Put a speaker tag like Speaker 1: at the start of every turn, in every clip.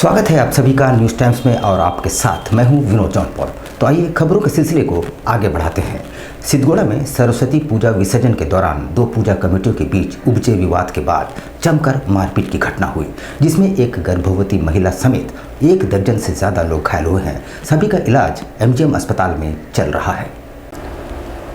Speaker 1: स्वागत है आप सभी का न्यूज़ टाइम्स में और आपके साथ मैं हूं विनोद जौनपुर। तो आइए खबरों के सिलसिले को आगे बढ़ाते हैं। सिद्धगोड़ा में सरस्वती पूजा विसर्जन के दौरान दो पूजा कमेटियों के बीच उपजे विवाद के बाद जमकर मारपीट की घटना हुई, जिसमें एक गर्भवती महिला समेत 1 दर्जन से ज़्यादा लोग घायल हुए हैं। सभी का इलाज MGM अस्पताल में चल रहा है।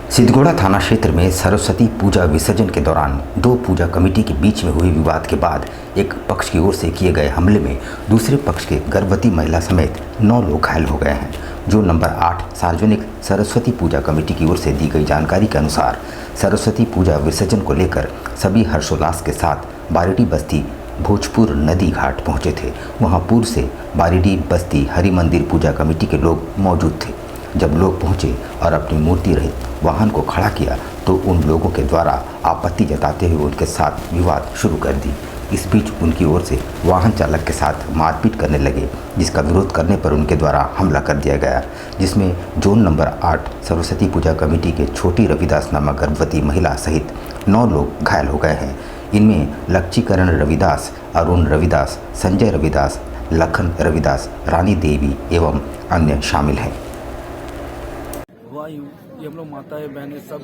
Speaker 1: सिद्धगोड़ा थाना क्षेत्र में सरस्वती पूजा विसर्जन के दौरान दो पूजा कमेटी के बीच में हुए विवाद के बाद एक पक्ष की ओर से किए गए हमले में दूसरे पक्ष के गर्भवती महिला समेत 9 लोग घायल हो गए हैं। जो नंबर 8 सार्वजनिक सरस्वती पूजा कमेटी की ओर से दी गई जानकारी के अनुसार सरस्वती पूजा विसर्जन को लेकर सभी हर्षोल्लास के साथ बारीडी बस्ती भोजपुर नदी घाट पहुँचे थे। वहाँ पूर्व से बारीडी बस्ती हरि मंदिर पूजा कमेटी के लोग मौजूद थे। जब लोग पहुंचे और अपनी मूर्ति रहित वाहन को खड़ा किया तो उन लोगों के द्वारा आपत्ति जताते हुए उनके साथ विवाद शुरू कर दी। इस बीच उनकी ओर से वाहन चालक के साथ मारपीट करने लगे, जिसका विरोध करने पर उनके द्वारा हमला कर दिया गया, जिसमें जोन नंबर 8 सरस्वती पूजा कमेटी के छोटी रविदास नामक गर्भवती महिला सहित 9 लोग घायल हो गए हैं। इनमें लक्ष्मीकरण रविदास, अरुण रविदास, संजय रविदास, लखन रविदास, रानी देवी एवं अन्य शामिल हैं।
Speaker 2: ये हम लोग माताएं बहनें सब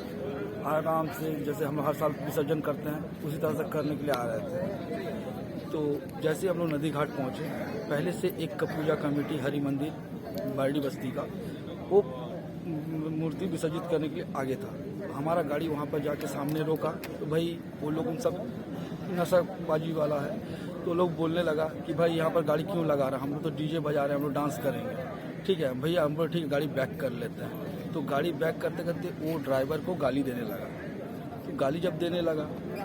Speaker 2: आराम से जैसे हम हर साल विसर्जन करते हैं उसी तरह से करने के लिए आ रहे थे। तो जैसे हम लोग नदी घाट पहुँचे, पहले से एक पूजा कमेटी हरि मंदिर बारीडी बस्ती का वो मूर्ति विसर्जित करने के लिए आगे था। हमारा गाड़ी वहाँ पर जाके सामने रोका तो भाई वो लोग उन सब नशाबाजी वाला है तो लोग बोलने लगा कि भाई यहाँ पर गाड़ी क्यों लगा रहा है, हम लोग तो डीजे बजा रहे हैं, हम लोग डांस करेंगे। ठीक है भैया, हम लोग ठीक गाड़ी बैक कर लेते हैं। तो गाड़ी बैक करते करते वो ड्राइवर को गाली देने लगा। तो गाली जब देने लगा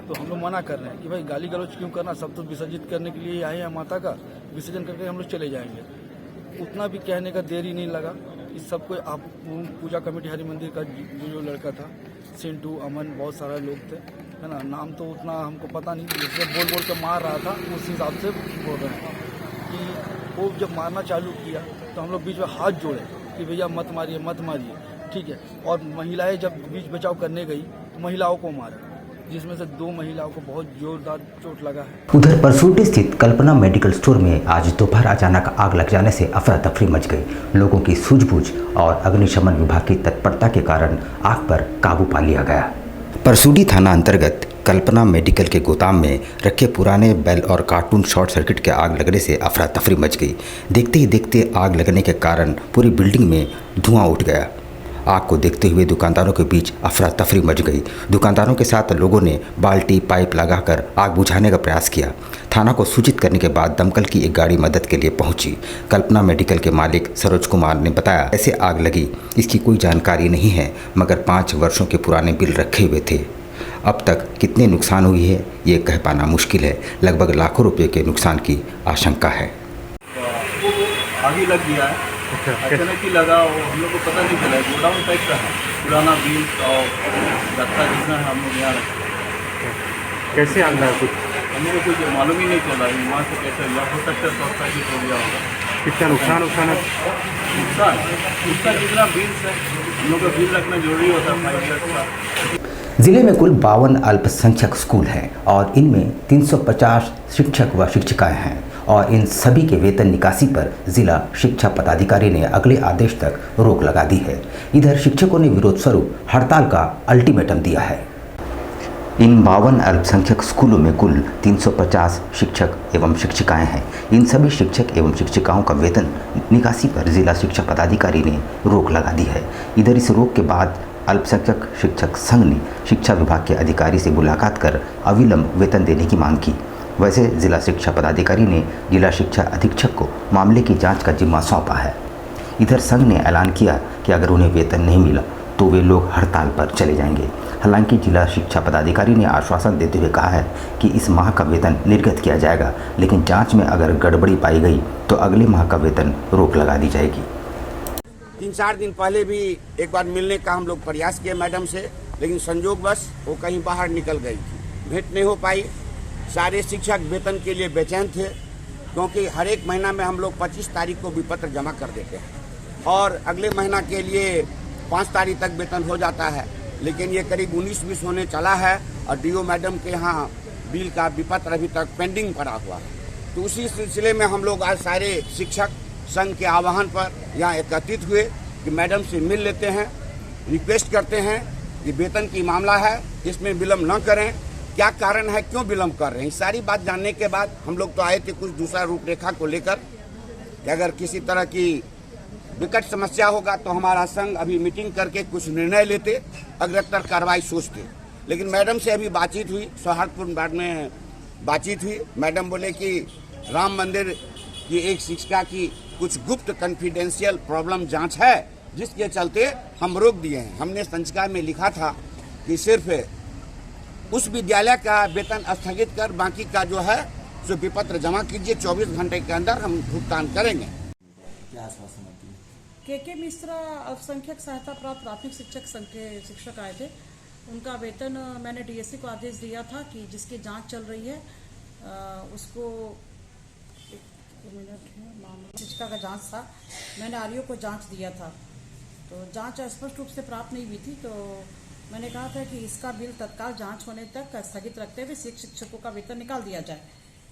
Speaker 2: तो हम लोग मना कर रहे हैं कि भाई गाली गलौज क्यों करना, सब तो विसर्जित करने के लिए आए हैं माता का, विसर्जन करके हम लोग चले जाएंगे। उतना भी कहने का देर ही नहीं लगा। इस सबको आप पूजा कमेटी हरि मंदिर का जो लड़का था सिंटू, अमन, बहुत सारे लोग थे, है ना, नाम तो उतना हमको पता नहीं, जिससे बोल बोल के मार रहा था उस हिसाब से बोल रहे हैं कि वो जब मारना चालू किया तो हम लोग बीच में हाथ जोड़े कि भैया मत मारिए मत मारिए। ठीक है, और महिलाएं जब बीच बचाव करने गई तो महिलाओं को मारा, जिसमें से 2 महिलाओं को बहुत जोरदार चोट लगा है।
Speaker 1: उधर परसूटी स्थित कल्पना मेडिकल स्टोर में आज दोपहर अचानक आग लग जाने से अफरा तफरी मच गई। लोगों की सूझबूझ और अग्निशमन विभाग की तत्परता के कारण आग पर काबू पा लिया गया। परसूटी थाना अंतर्गत कल्पना मेडिकल के गोदाम में रखे पुराने बैल और कार्टून शॉर्ट सर्किट के आग लगने से अफरा तफरी मच गई। देखते ही देखते आग लगने के कारण पूरी बिल्डिंग में धुआं उठ गया। आग को देखते हुए दुकानदारों के बीच अफरा तफरी मच गई। दुकानदारों के साथ लोगों ने बाल्टी पाइप लगाकर आग बुझाने का प्रयास किया। थाना को सूचित करने के बाद दमकल की एक गाड़ी मदद के लिए पहुंची। कल्पना मेडिकल के मालिक सरोज कुमार ने बताया, ऐसे आग लगी इसकी कोई जानकारी नहीं है, मगर 5 वर्षों के पुराने बिल रखे हुए थे। अब तक कितने नुकसान हुई है ये कह पाना मुश्किल है। लगभग लाखों रुपये के नुकसान की आशंका है।
Speaker 3: आगे लग गया है, अचानक ही लगा, हम लोग को पता नहीं चला। गोडाउन टाइप का है, पुराना बिल और गत्ता जितना है हम लोग यहाँ रखते हैं।
Speaker 4: कैसे आग लगा कुछ
Speaker 3: हम लोग को कुछ मालूम ही नहीं चला वहाँ से कैसे हुआ, हो सकता है शॉर्ट सर्किट हो गया होगा।
Speaker 4: कितना नुकसान है?
Speaker 3: नुकसान उसका जितना बिल है हम लोग का बिल रखना जरूरी होता है 5 ईयर्स का।
Speaker 1: जिले में कुल 52 अल्पसंख्यक स्कूल हैं और इनमें 350 शिक्षक व शिक्षिकाएं हैं और इन सभी के वेतन निकासी पर जिला शिक्षा पदाधिकारी ने अगले आदेश तक रोक लगा दी है। इधर शिक्षकों ने विरोध स्वरूप हड़ताल का अल्टीमेटम दिया है। इन 52 अल्पसंख्यक स्कूलों में कुल 350 शिक्षक एवं शिक्षिकाएं हैं। इन सभी शिक्षक एवं शिक्षिकाओं का वेतन निकासी पर जिला शिक्षा पदाधिकारी ने रोक लगा दी है। इधर इस रोक के बाद अल्पसंख्यक शिक्षक संघ ने शिक्षा विभाग के अधिकारी से मुलाकात कर अविलंब वेतन देने की मांग की। वैसे जिला शिक्षा पदाधिकारी ने जिला शिक्षा अधीक्षक को मामले की जांच का जिम्मा सौंपा है। इधर संघ ने ऐलान किया कि अगर उन्हें वेतन नहीं मिला तो वे लोग हड़ताल पर चले जाएंगे। हालांकि जिला शिक्षा पदाधिकारी ने आश्वासन देते हुए कहा है कि इस माह का वेतन निर्गत किया जाएगा, लेकिन जांच में अगर गड़बड़ी पाई गई तो अगले माह का वेतन रोक लगा दी जाएगी।
Speaker 5: 3-4 दिन पहले भी एक बार मिलने का हम लोग प्रयास किए मैडम से, लेकिन संजोगवश वो कहीं बाहर निकल गई थी, भेंट नहीं हो पाई। सारे शिक्षक वेतन के लिए बेचैन थे, क्योंकि हर एक महीना में हम लोग 25 तारीख को विपत्र जमा कर देते हैं और अगले महीना के लिए 5 तारीख तक वेतन हो जाता है। लेकिन ये करीब 19-20 होने चला है और DO मैडम के यहाँ बिल का विपत्र अभी तक पेंडिंग पड़ा हुआ है। तो उसी सिलसिले में हम लोग आज सारे शिक्षक संघ के आह्वान पर यहाँ एकत्रित हुए कि मैडम से मिल लेते हैं, रिक्वेस्ट करते हैं कि वेतन की मामला है, इसमें विलम्ब न करें, क्या कारण है, क्यों विलम्ब कर रहे हैं। सारी बात जानने के बाद हम लोग तो आए थे कुछ दूसरा रूपरेखा को लेकर कि अगर किसी तरह की विकट समस्या होगा तो हमारा संघ अभी मीटिंग करके कुछ निर्णय लेते, अग्रतर कार्रवाई सोचते। लेकिन मैडम से अभी बातचीत हुई, सौहार्दपूर्ण बात में बातचीत हुई। मैडम बोले कि राम मंदिर की एक शिक्षिका की कुछ गुप्त कॉन्फिडेंशियल प्रॉब्लम जांच है, जिसके चलते हम रोक दिए हैं। हमने संचिका में लिखा था कि सिर्फ उस विद्यालय का वेतन स्थगित कर बाकी का जो है सो विपत्र जमा कीजिए, 24 घंटे के अंदर हम भुगतान करेंगे।
Speaker 6: के मिश्रा अल्पसंख्यक सहायता प्राप्त प्राथमिक शिक्षक संघ के शिक्षक आए थे। उनका वेतन मैंने डीएससी को आदेश दिया था कि जिसकी जांच चल रही है उसको शिक्षिका का जांच था, मैंने आरईओ को जांच दिया था। तो जांच स्पष्ट रूप से प्राप्त नहीं हुई थी, तो मैंने कहा था कि इसका बिल तत्काल जांच होने तक स्थगित रखते हुए शिक्षकों का वेतन निकाल दिया जाए।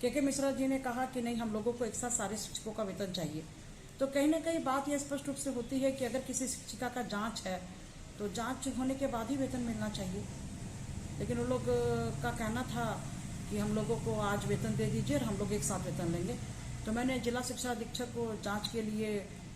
Speaker 6: के मिश्रा जी ने कहा कि नहीं, हम लोगों को एक साथ सारे शिक्षकों का वेतन चाहिए। तो कहीं ना कहीं बात यह स्पष्ट रूप से होती है कि अगर किसी शिक्षिका का जांच है तो जांच होने के बाद ही वेतन मिलना चाहिए। लेकिन उन लोग का कहना था कि हम लोगों को आज वेतन दे दीजिए और हम लोग एक साथ वेतन लेंगे। तो मैंने जिला शिक्षा अधीक्षक को जांच के लिए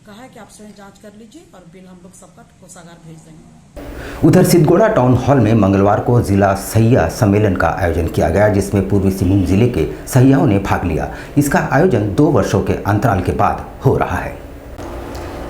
Speaker 6: कहा है कि आप स्वयं जांच कर लीजिए और बिल हम लोग सबका कोषागार भेज देंगे।
Speaker 1: उधर सिद्धगोड़ा टाउन हॉल में मंगलवार को जिला सहिया सम्मेलन का आयोजन किया गया, जिसमें पूर्वी सिंहभूम जिले के सहियाओं ने भाग लिया। इसका आयोजन 2 वर्षों के अंतराल के बाद हो रहा है।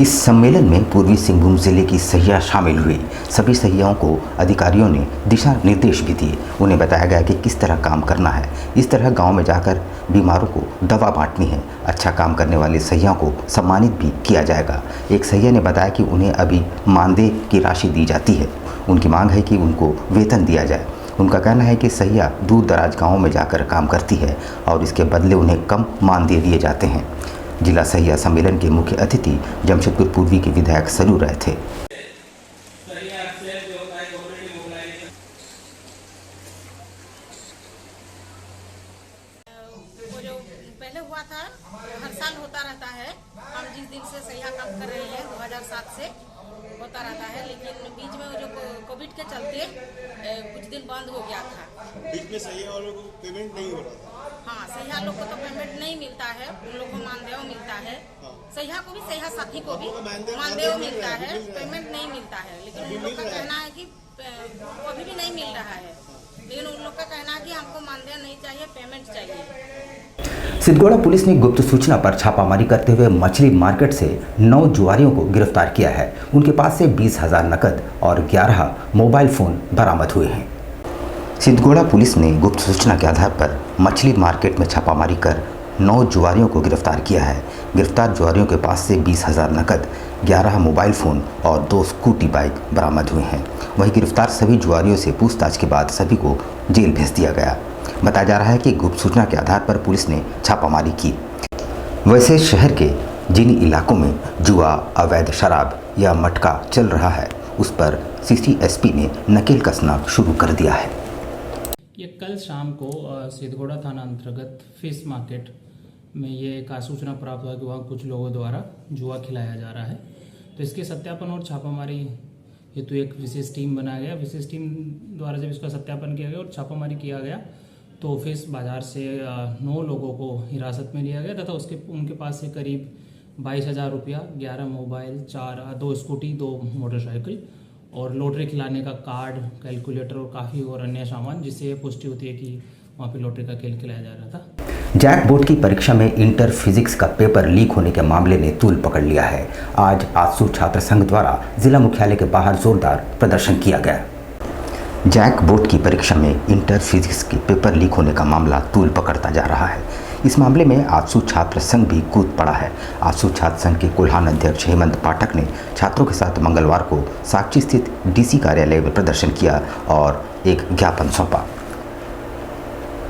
Speaker 1: इस सम्मेलन में पूर्वी सिंहभूम जिले की सहिया शामिल हुई। सभी सहियाओं को अधिकारियों ने दिशा निर्देश भी दिए। उन्हें बताया गया कि किस तरह काम करना है। इस तरह गांव में जाकर बीमारों को दवा बांटनी है। अच्छा काम करने वाले सहियाओं को सम्मानित भी किया जाएगा। एक सहिया ने बताया कि उन्हें अभी मानदेय की राशि दी जाती है। उनकी मांग है कि उनको वेतन दिया जाए। उनका कहना है कि सहिया दूर दराज गाँवों में जाकर काम करती है और इसके बदले उन्हें कम मानदेय दिए जाते हैं। जिला सहिया सम्मेलन के मुख्य अतिथि जमशेदपुर पूर्वी के विधायक सलू राय थे।
Speaker 7: वो जो पहले हुआ था हर साल होता रहता है। हम जिस दिन से सहिया काम कर रहे हैं 2007 से होता रहता है, लेकिन बीच में जो कोविड के चलते कुछ दिन बंद हो गया था।
Speaker 8: बीच में सहिया वालों को पेमेंट नहीं हो रहा था।
Speaker 7: हाँ, सहिया लोग को तो पेमेंट नहीं मिलता है, उन लोग को मानदेय मिलता है। सहिया को भी, सहिया साथी को भी मानदेय मिलता है, पेमेंट नहीं मिलता है। लेकिन उन लोग का कहना है कि अभी भी नहीं मिल रहा है। लेकिन उन लोग का कहना है कि हमको मानदेय नहीं चाहिए, पेमेंट चाहिए।
Speaker 1: सिद्धगोड़ा पुलिस ने गुप्त सूचना पर छापामारी करते हुए मछली मार्केट से 9 जुआरियों को गिरफ्तार किया है। उनके पास से 20,000 नकद और 11 मोबाइल फोन बरामद हुए हैं। सिद्धगोड़ा पुलिस ने गुप्त सूचना के आधार पर मछली मार्केट में छापामारी कर 9 जुआरियों को गिरफ्तार किया है। गिरफ्तार जुआरियों के पास से 20,000 नकद, 11 मोबाइल फ़ोन और 2 स्कूटी बाइक बरामद हुए हैं। वहीं गिरफ्तार सभी जुआरियों से पूछताछ के बाद सभी को जेल भेज दिया गया। बताया जा रहा है कि गुप्त सूचना के आधार पर पुलिस ने छापामारी की। वैसे शहर के जिन इलाकों में जुआ, अवैध शराब या मटका चल रहा है, उस पर CCSP ने नकेल कसना शुरू कर दिया है।
Speaker 9: ये कल शाम को सिद्धगोड़ा थाना अंतर्गत फिश मार्केट में ये एक सूचना प्राप्त हुआ कि वहाँ कुछ लोगों द्वारा जुआ खिलाया जा रहा है। तो इसके सत्यापन और छापामारी हेतु एक विशेष टीम बनाया गया। विशेष टीम द्वारा जब इसका सत्यापन किया गया और छापामारी किया गया तो फिश बाजार से 9 लोगों को हिरासत में लिया गया तथा उनके पास से करीब 22,000 रुपया, 11 मोबाइल, 2 स्कूटी, 2 मोटरसाइकिल और लॉटरी खिलाने का कार्ड, कैलकुलेटर और काफ़ी और अन्य सामान, जिससे ये पुष्टि होती है कि वहाँ पे लॉटरी का खेल खिलाया जा रहा था।
Speaker 1: जैक बोर्ड की परीक्षा में इंटर फिजिक्स का पेपर लीक होने के मामले ने तूल पकड़ लिया है। आज आसू छात्र संघ द्वारा जिला मुख्यालय के बाहर जोरदार प्रदर्शन किया गया। जैक बोर्ड की परीक्षा में इंटर फिजिक्स के पेपर लीक होने का मामला तूल पकड़ता जा रहा है। इस मामले में आसू छात्र संघ भी कूद पड़ा है। आसू छात्र संघ के कोल्हान अध्यक्ष हेमंत पाठक ने छात्रों के साथ मंगलवार को साक्षी स्थित DC कार्यालय में प्रदर्शन किया और एक ज्ञापन सौंपा।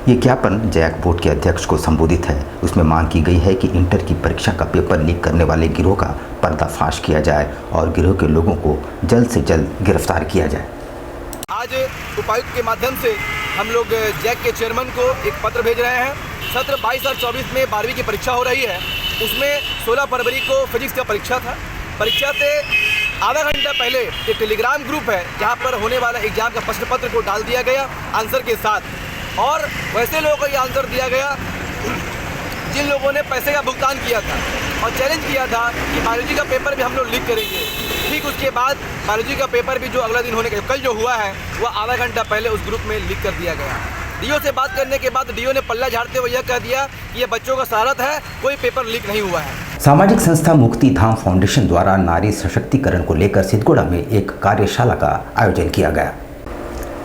Speaker 1: ये ज्ञापन जैक बोर्ड के अध्यक्ष को संबोधित है। उसमें मांग की गई है कि इंटर की परीक्षा का पेपर लीक करने वाले गिरोह का पर्दाफाश किया जाए और गिरोह के लोगों को जल्द से जल्द गिरफ्तार किया जाए।
Speaker 2: आज उपायुक्त के माध्यम से हम लोग जैक के चेयरमैन को एक पत्र भेज रहे हैं
Speaker 10: सत्र 22 और 24 में 12वीं की परीक्षा हो रही है, उसमें 16 फरवरी को फिजिक्स का परीक्षा था। परीक्षा से आधा घंटा पहले एक टेलीग्राम ग्रुप है जहां पर होने वाला एग्जाम का प्रश्न पत्र को डाल दिया गया आंसर के साथ, और वैसे लोगों को ये आंसर दिया गया जिन लोगों ने पैसे का भुगतान किया था और चैलेंज किया था कि बायोलॉजी का पेपर भी हम लोग लीक करेंगे। ठीक उसके बाद बायोलॉजी का पेपर भी जो अगला दिन होने का कल जो हुआ है वह आधा घंटा पहले उस ग्रुप में लीक कर दिया गया। डीओ से बात करने के बाद डीओ ने पल्ला झाड़ते हुए यह कह दिया कि ये बच्चों का शरारत है, कोई पेपर लीक नहीं हुआ है।
Speaker 1: सामाजिक संस्था मुक्ति धाम फाउंडेशन द्वारा नारी सशक्तिकरण को लेकर सिद्धगोड़ा में एक कार्यशाला का आयोजन किया गया।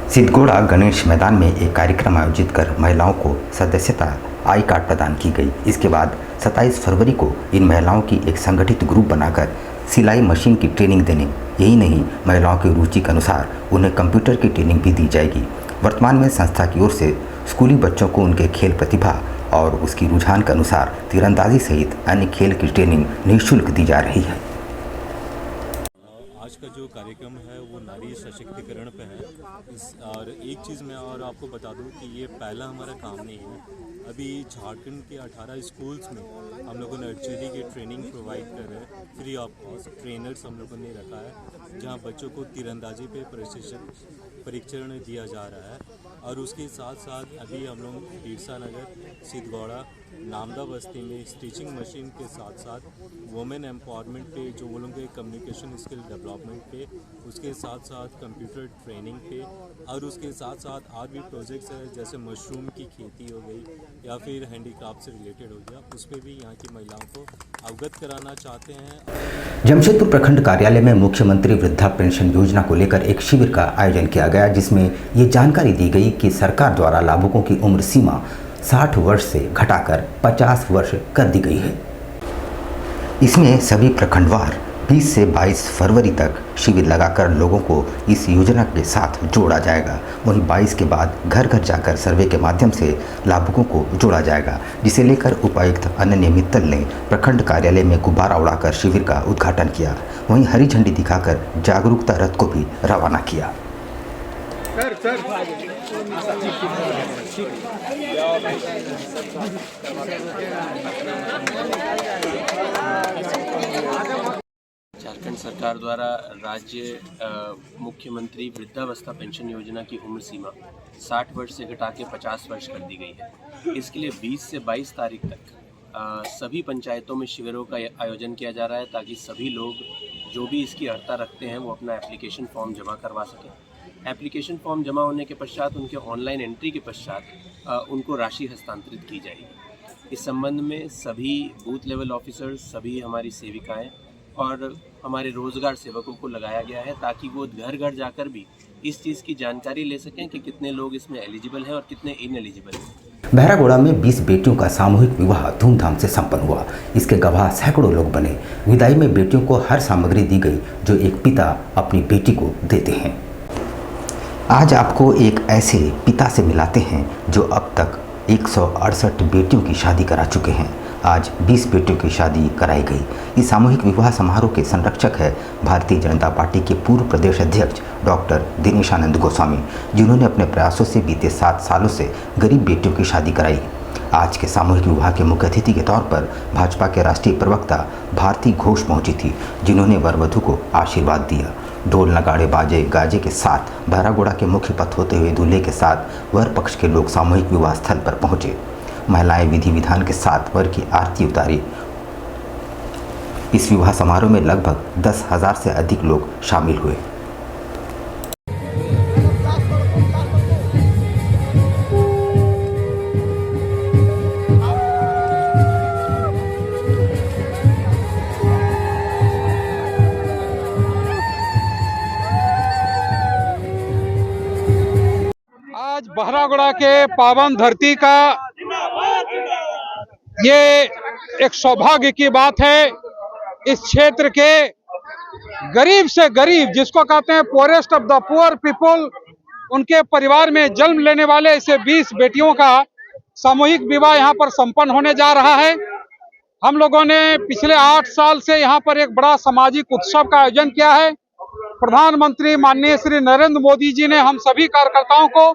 Speaker 1: सिद्धगोड़ा गणेश मैदान में एक कार्यक्रम आयोजित कर महिलाओं को सदस्यता आई कार्ड प्रदान की गई। इसके बाद 27 फरवरी को इन महिलाओं की एक संगठित ग्रुप बनाकर सिलाई मशीन की ट्रेनिंग देने, यही नहीं महिलाओं की रुचि के अनुसार उन्हें कंप्यूटर की ट्रेनिंग भी दी जाएगी। वर्तमान में संस्था की ओर से स्कूली बच्चों को उनके खेल प्रतिभा और उसकी रुझान के अनुसार तीरंदाजी सहित अन्य खेल की ट्रेनिंग निःशुल्क दी जा रही है।
Speaker 11: आज का जो कार्यक्रम है वो नारी सशक्तिकरण पे है। और एक चीज़ मैं और आपको बता दूं कि ये पहला हमारा काम नहीं है। अभी झारखंड के 18 स्कूल्स में हम लोगों ने आर्चरी की ट्रेनिंग प्रोवाइड कर रहे हैं, फ्री ऑफ कॉस्ट ट्रेनर्स हम लोगों ने रखा है, जहां बच्चों को तीरंदाजी पे प्रशिक्षण दिया जा रहा है। और उसके साथ साथ अभी हम लोग बिरसा नगर, सिद्धगोड़ा, नामदा बस्ती में स्टिचिंग मशीन के साथ साथ वुमेन एम्पावरमेंट पे, जो वो लोगों के कम्युनिकेशन स्किल डेवलपमेंट पे, उसके साथ साथ कंप्यूटर ट्रेनिंग पे, और उसके साथ साथ आज भी प्रोजेक्ट्स है जैसे मशरूम की खेती हो गई या फिर हैंडीक्राफ्ट से रिलेटेड हो गया, उस पर भी यहाँ की महिलाओं को अवगत कराना चाहते हैं।
Speaker 1: जमशेदपुर प्रखंड कार्यालय में मुख्यमंत्री वृद्धा पेंशन योजना को लेकर एक शिविर का आयोजन किया गया, जिसमें ये जानकारी दी गई कि सरकार द्वारा लाभुकों की उम्र सीमा 60 वर्ष से घटाकर 50 वर्ष कर दी गई है। इसमें सभी प्रखंडवार 20 से 22 फरवरी तक शिविर लगाकर लोगों को इस योजना के साथ जोड़ा जाएगा। वहीं 22 के बाद घर घर जाकर सर्वे के माध्यम से लाभुकों को जोड़ा जाएगा, जिसे लेकर उपायुक्त अनन्य मित्तल ने प्रखंड कार्यालय में गुब्बारा उड़ाकर शिविर का उद्घाटन किया। वहीं हरी झंडी दिखाकर जागरूकता रथ को भी रवाना किया।
Speaker 12: झारखंड सरकार द्वारा राज्य मुख्यमंत्री वृद्धावस्था पेंशन योजना की उम्र सीमा 60 वर्ष से घटा के 50 वर्ष कर दी गई है। इसके लिए 20 से 22 तारीख तक सभी पंचायतों में शिविरों का आयोजन किया जा रहा है, ताकि सभी लोग जो भी इसकी अर्हता रखते हैं वो अपना एप्लीकेशन फॉर्म जमा करवा सकें। एप्लीकेशन फॉर्म जमा होने के पश्चात उनके ऑनलाइन एंट्री के पश्चात उनको राशि हस्तांतरित की जाएगी। इस संबंध में सभी बूथ लेवल ऑफिसर्स, सभी हमारी सेविकाएं और हमारे रोजगार सेवकों को लगाया गया है, ताकि वो घर घर जाकर भी इस चीज़ की जानकारी ले सकें कि कितने लोग इसमें एलिजिबल हैं और कितने इनएलिजिबल हैं।
Speaker 1: बहरागोड़ा में 20 बेटियों का सामूहिक विवाह धूमधाम से संपन्न हुआ। इसके गवाह सैकड़ों लोग बने। विदाई में बेटियों को हर सामग्री दी गई जो एक पिता अपनी बेटी को देते हैं। आज आपको एक ऐसे पिता से मिलाते हैं जो अब तक 168 बेटियों की शादी करा चुके हैं। आज 20 बेटियों की शादी कराई गई। इस सामूहिक विवाह समारोह के संरक्षक है भारतीय जनता पार्टी के पूर्व प्रदेश अध्यक्ष डॉक्टर दिनेशानंद गोस्वामी, जिन्होंने अपने प्रयासों से बीते 7 सालों से गरीब बेटियों की शादी कराई। आज के सामूहिक विवाह के मुख्य अतिथि के तौर पर भाजपा के राष्ट्रीय प्रवक्ता भारती घोष पहुंची थी, जिन्होंने वर वधू को आशीर्वाद दिया। ढोल नगाड़े बाजे गाजे के साथ बहरागोड़ा के मुख्य पथ होते हुए दूल्हे के साथ वर पक्ष के लोग सामूहिक विवाह स्थल पर पहुंचे। महिलाएं विधि विधान के साथ वर की आरती उतारी। इस विवाह समारोह में लगभग 10,000 से अधिक लोग शामिल हुए।
Speaker 13: आज बहरागोड़ा के पावन धरती का ये एक सौभाग्य की बात है। इस क्षेत्र के गरीब से गरीब, जिसको कहते हैं forest of the poor people, उनके परिवार में जन्म लेने वाले ऐसे 20 बेटियों का सामूहिक विवाह यहाँ पर संपन्न होने जा रहा है। हम लोगों ने पिछले 8 साल से यहाँ पर एक बड़ा सामाजिक उत्सव का आयोजन किया है। प्रधानमंत्री माननीय श्री नरेंद्र मोदी जी ने हम सभी कार्यकर्ताओं को,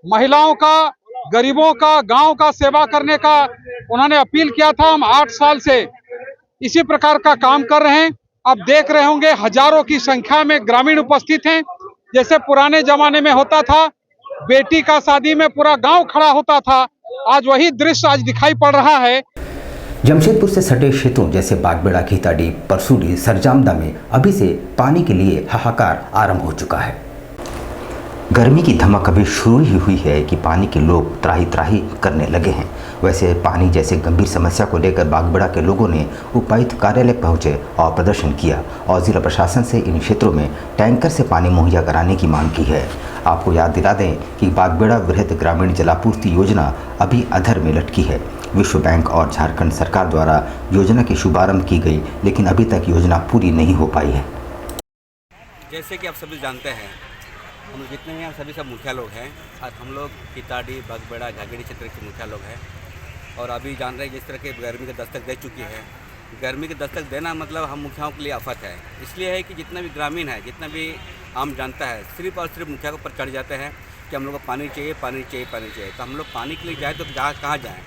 Speaker 13: महिलाओं का गरीबों का, गांव का सेवा करने का उन्होंने अपील किया था। हम 8 साल से इसी प्रकार का काम कर रहे हैं। अब देख रहे होंगे हजारों की संख्या में ग्रामीण उपस्थित हैं। जैसे पुराने जमाने में होता था, बेटी का शादी में पूरा गांव खड़ा होता था, आज वही दृश्य आज दिखाई पड़ रहा है।
Speaker 1: जमशेदपुर से सटे क्षेत्रों जैसे बागबेड़ा, घीताडी, परसूडी, सरजामदा में अभी से पानी के लिए हाहाकार आरंभ हो चुका है। गर्मी की धमक अभी शुरू ही हुई है कि पानी के लोग त्राही त्राही करने लगे हैं। वैसे पानी जैसे गंभीर समस्या को लेकर बागबेड़ा के लोगों ने उपायुक्त कार्यालय पहुंचे और प्रदर्शन किया और जिला प्रशासन से इन क्षेत्रों में टैंकर से पानी मुहैया कराने की मांग की है। आपको याद दिला दें कि बागबेड़ा वृहद ग्रामीण जलापूर्ति योजना अभी अधर में लटकी है। विश्व बैंक और झारखंड सरकार द्वारा योजना की शुभारंभ की गई, लेकिन अभी तक योजना पूरी नहीं हो पाई है।
Speaker 14: जैसे कि आप सभी जानते हैं, हम जितने भी हैं सभी सब मुखिया लोग हैं और हम लोग घीताडी, बागबेड़ा, झागेड़ी क्षेत्र के मुखिया लोग हैं। और अभी जान रहे हैं जिस तरह के गर्मी की दस्तक दे चुकी है, गर्मी की दस्तक देना मतलब हम मुखियाओं के लिए आफत है। इसलिए है कि जितना भी ग्रामीण है, जितना भी आम जनता है, सिर्फ और सिर्फ मुखिया के ऊपर चढ़ जाते हैं कि हम लोग को पानी चाहिए, पानी चाहिए, पानी चाहिए। तो हम लोग पानी के लिए जाए तो कहाँ जाएँ?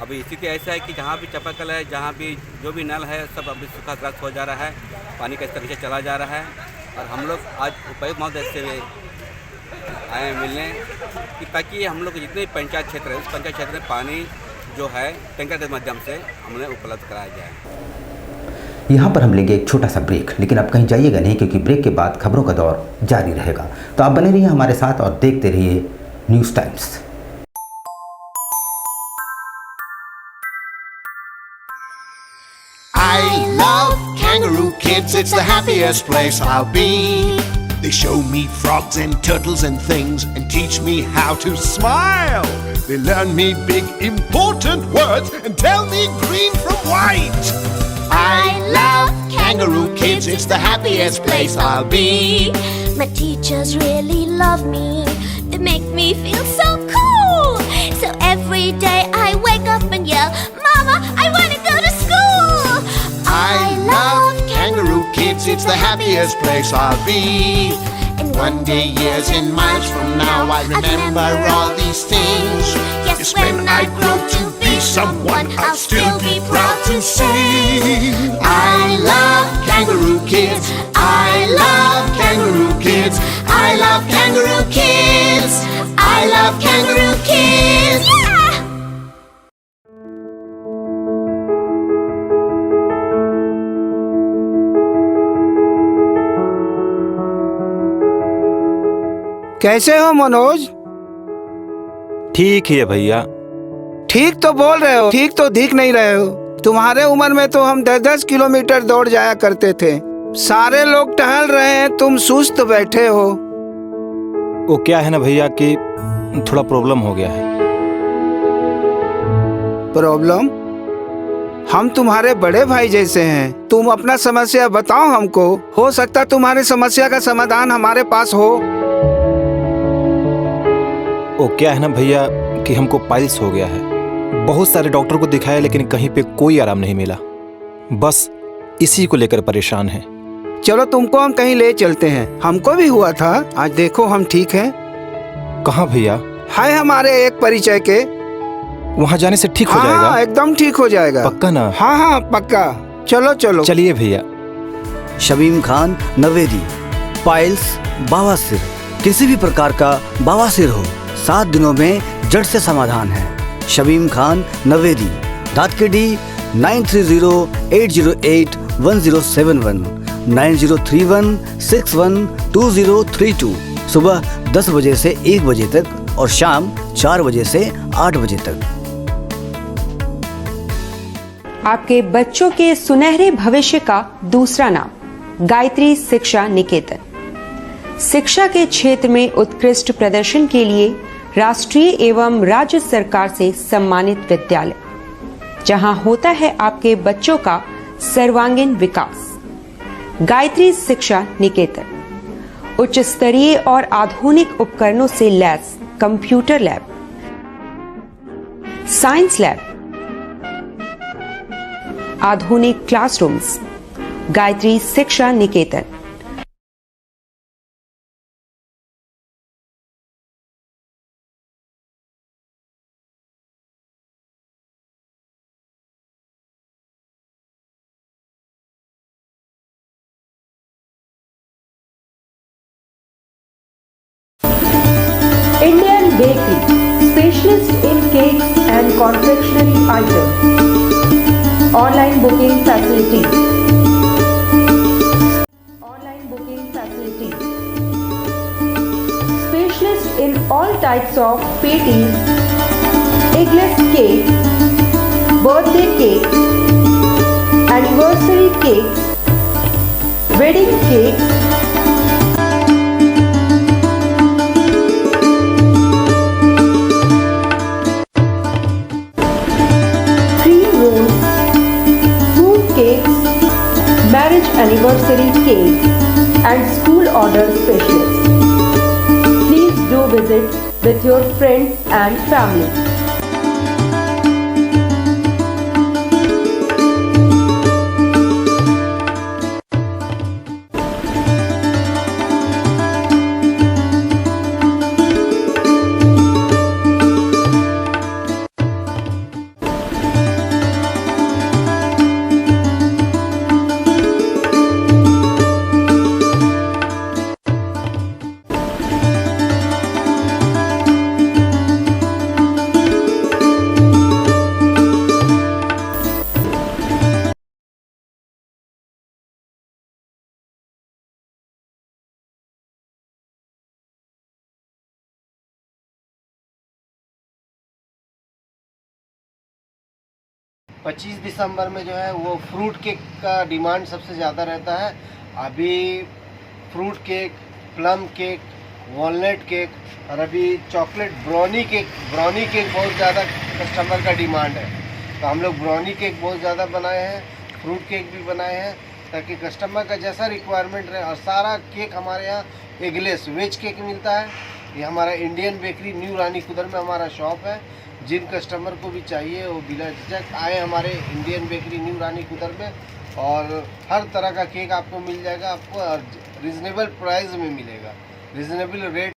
Speaker 14: अभी स्थिति ऐसा है कि जहाँ भी चापाकल है, जहाँ भी जो भी नल है, सब अभी सूखाग्रस्त हो जा रहा है, पानी का इस तरह से चला जा रहा है। और हम लोग आज उपायुक्त महोदय से आए मिलने कि ताकि हम लोग जितने भी पंचायत क्षेत्र है, उस पंचायत क्षेत्र में पानी जो है टैंकर के माध्यम से हमें उपलब्ध कराया जाए।
Speaker 1: यहाँ पर हम लेंगे एक छोटा सा ब्रेक, लेकिन आप कहीं जाइएगा नहीं, क्योंकि ब्रेक के बाद खबरों का दौर जारी रहेगा। तो आप बने रहिए हमारे साथ और देखते रहिए news times.
Speaker 15: I love Kangaroo Kids, it's the happiest place I'll be. They show me frogs and turtles and things and teach me how to smile. They learn me big important words and tell me green from white. I love Kangaroo Kids, it's the happiest place I'll be.
Speaker 16: My teachers really love me, they make me feel so cool. So every day I wake up and yell, Mama, I want to go to school.
Speaker 15: I love Kangaroo Kids, it's the happiest place I'll be. And one day, years and miles from now, I remember all these things. Yes, when I grow to be someone, I'll still be proud to say, I love Kangaroo Kids, I love Kangaroo Kids, I love Kangaroo Kids, I love Kangaroo Kids. Yeah!
Speaker 17: कैसे हो मनोज?
Speaker 18: ठीक है भैया।
Speaker 17: ठीक तो बोल रहे हो, ठीक तो दिख नहीं रहे हो। तुम्हारे उम्र में तो हम 10-10 किलोमीटर दौड़ जाया करते थे। सारे लोग टहल रहे हैं, तुम सुस्त बैठे हो।
Speaker 18: वो क्या है ना भैया कि थोड़ा प्रॉब्लम हो गया है।
Speaker 17: प्रॉब्लम? हम तुम्हारे बड़े भाई जैसे हैं, तुम अपना समस्या बताओ हमको, हो सकता तुम्हारी समस्या का समाधान हमारे पास हो।
Speaker 18: वो क्या है ना भैया कि हमको पाइल्स हो गया है। बहुत सारे डॉक्टर को दिखाया लेकिन कहीं पे कोई आराम नहीं मिला। बस इसी को लेकर परेशान है।
Speaker 17: चलो तुमको हम कहीं ले चलते हैं, हमको भी हुआ था, आज देखो हम ठीक हैं।
Speaker 18: कहाँ भैया?
Speaker 17: है हमारे एक परिचय के,
Speaker 18: वहाँ जाने से ठीक हो जाएगा?
Speaker 17: हाँ, एकदम ठीक हो जाएगा।
Speaker 18: पक्का ना?
Speaker 17: हाँ हाँ पक्का। चलो चलो
Speaker 18: चलिए भैया।
Speaker 19: शमीम खान नवेदी, पाइल्स, बवासीर, किसी भी प्रकार का बवासीर हो, 7 दिनों में जड़ से समाधान है। शमीम खान नवेदी, दातकेडी 9308081071, 9031612032, सुबह 10 बजे से 1 बजे तक और शाम 4 बजे से 8 बजे तक।
Speaker 20: आपके बच्चों के सुनहरे भविष्य का दूसरा नाम गायत्री शिक्षा निकेतन। शिक्षा के क्षेत्र में उत्कृष्ट प्रदर्शन के लिए राष्ट्रीय एवं राज्य सरकार से सम्मानित विद्यालय, जहां होता है आपके बच्चों का सर्वांगीण विकास। गायत्री शिक्षा निकेतन उच्च स्तरीय और आधुनिक उपकरणों से lace computer lab, science lab, आधुनिक क्लासरूम्स। गायत्री शिक्षा निकेतन। specialist in cakes and confectionery items. Online booking facilities. Online booking facilities. Specialist in all types of patties, eggless cake, birthday cake, anniversary cakes, wedding cakes, cream rolls, fruit cakes, marriage anniversary cake, and school order specialists. Please do visit with your friends and family.
Speaker 21: पच्चीस दिसंबर में जो है वो fruit cake का demand सबसे ज़्यादा रहता है। अभी fruit cake, plum cake, walnut cake और अभी चॉकलेट ब्राउनी केक बहुत ज़्यादा कस्टमर का डिमांड है। तो हम लोग ब्राउनी केक बहुत ज़्यादा बनाए हैं, फ्रूट केक भी बनाए हैं ताकि कस्टमर का जैसा रिक्वायरमेंट रहे। और सारा केक हमारे यहाँ एगलेस वेज केक मिलता है। ये हमारा इंडियन बेकरी न्यू रानी कुदर में हमारा शॉप है। जिन कस्टमर को भी चाहिए वो बिना झिझक आए हमारे इंडियन बेकरी न्यू रानी कुदर में, और हर तरह का केक आपको मिल जाएगा। आपको रिजनेबल प्राइस में मिलेगा, रिजनेबल रेट।